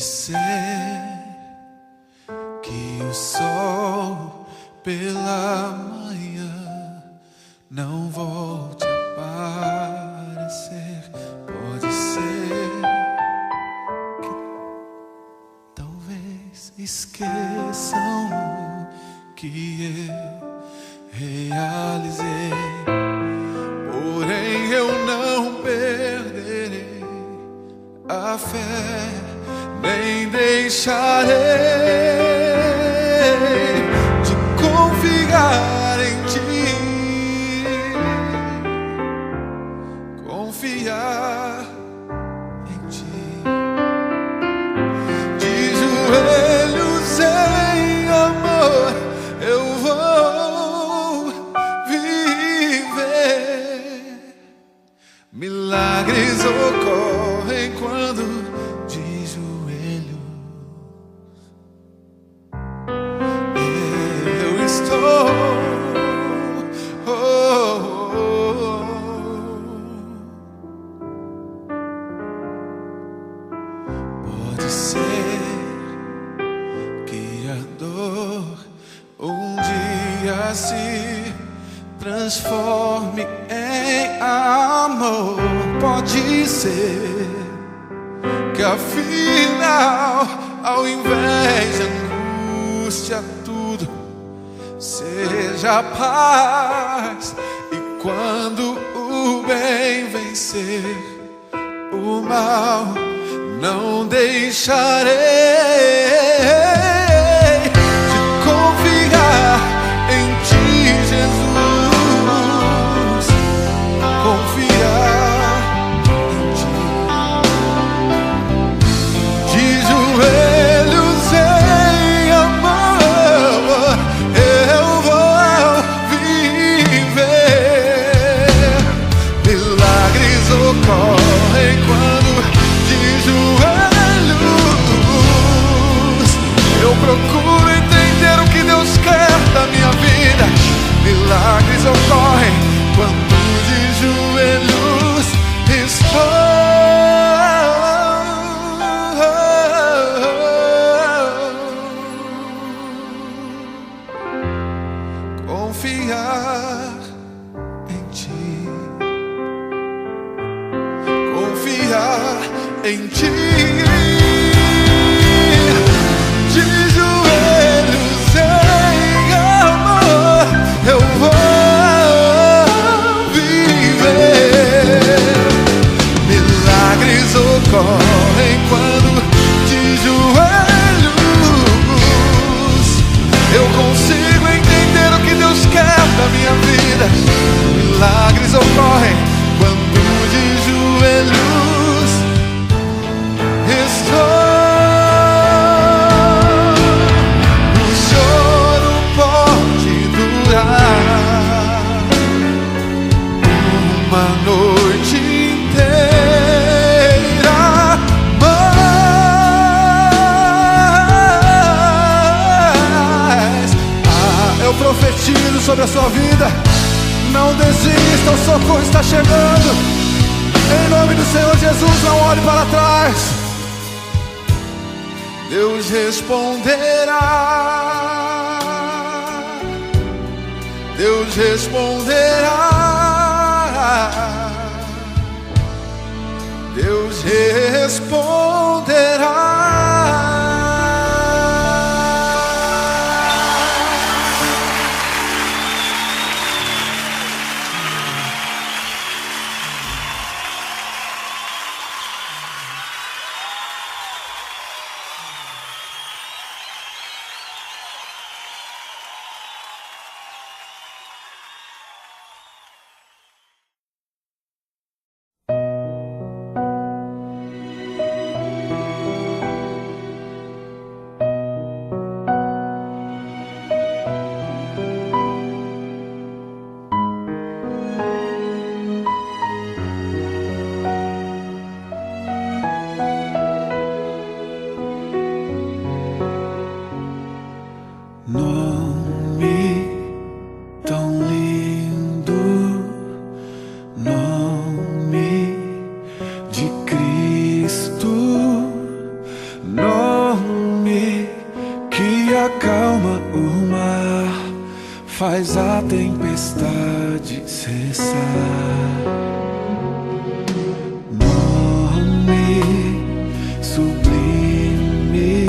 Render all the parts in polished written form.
Pode ser que o sol pela manhã não volte a aparecer. Pode ser que talvez esqueçam o que eu realizei, porém eu não perderei a fé, nem deixarei de confiar em ti, confiar em ti. De joelhos em amor eu vou viver. Milagres ocorrem quando de joelhos eu estou. Pode ser que a dor um dia se transforme em amor. Pode ser que afinal, ao invés de angústia, tudo seja paz. E quando o bem vencer o mal, não deixarei de confiar em ti, Jesus. Confiar em ti. De joelhos em amor eu vou viver. Milagres ocorrem quando de joelhos eu procuro entender o que Deus quer da minha vida. Milagres ocorrem quando de joelhos estou. Confiar em ti, confiar em ti. De joelhos em amor eu vou viver. Milagres ocorrem quando de joelhos eu consigo entender o que Deus quer da minha vida. Milagres ocorrem quando de joelhos estou. O choro pode durar uma noite inteira, mas eu profetizo sobre a sua vida. Não desista, o socorro está chegando. Em nome do Senhor Jesus, não olhe para trás. Deus responderá. Deus responderá. Deus responderá. tempestade cessar. Nome sublime,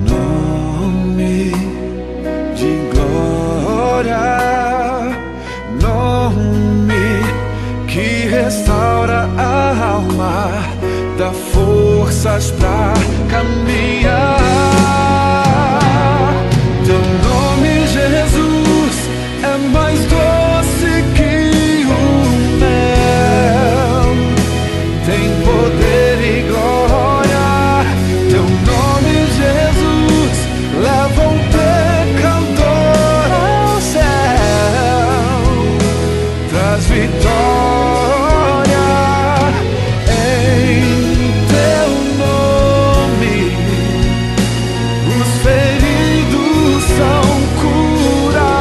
nome de glória, nome que restaura a alma, dá forças pra caminhar. Teu nome, Jesus, é mais doce que o mel, tem poder e glória. Teu nome, Jesus, leva um pecador ao céu, traz vitória em teu nome. Os feridos são curados.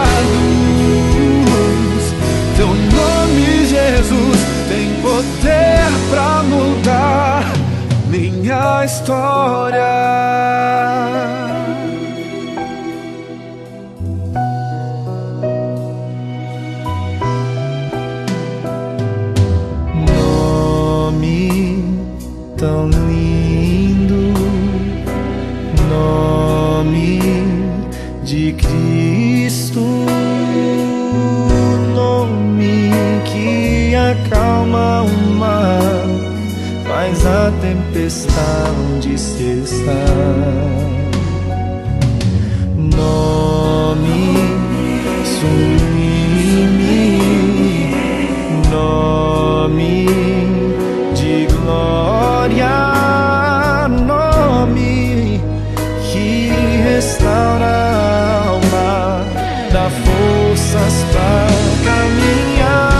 Teu nome, Jesus, tem poder pra mudar minha história. Tão lindo, nome de Cristo, nome que acalma o mar, faz a tempestade cessar. Nome sublime, nome de glória, nome que restaura a alma, dá forças para caminhar.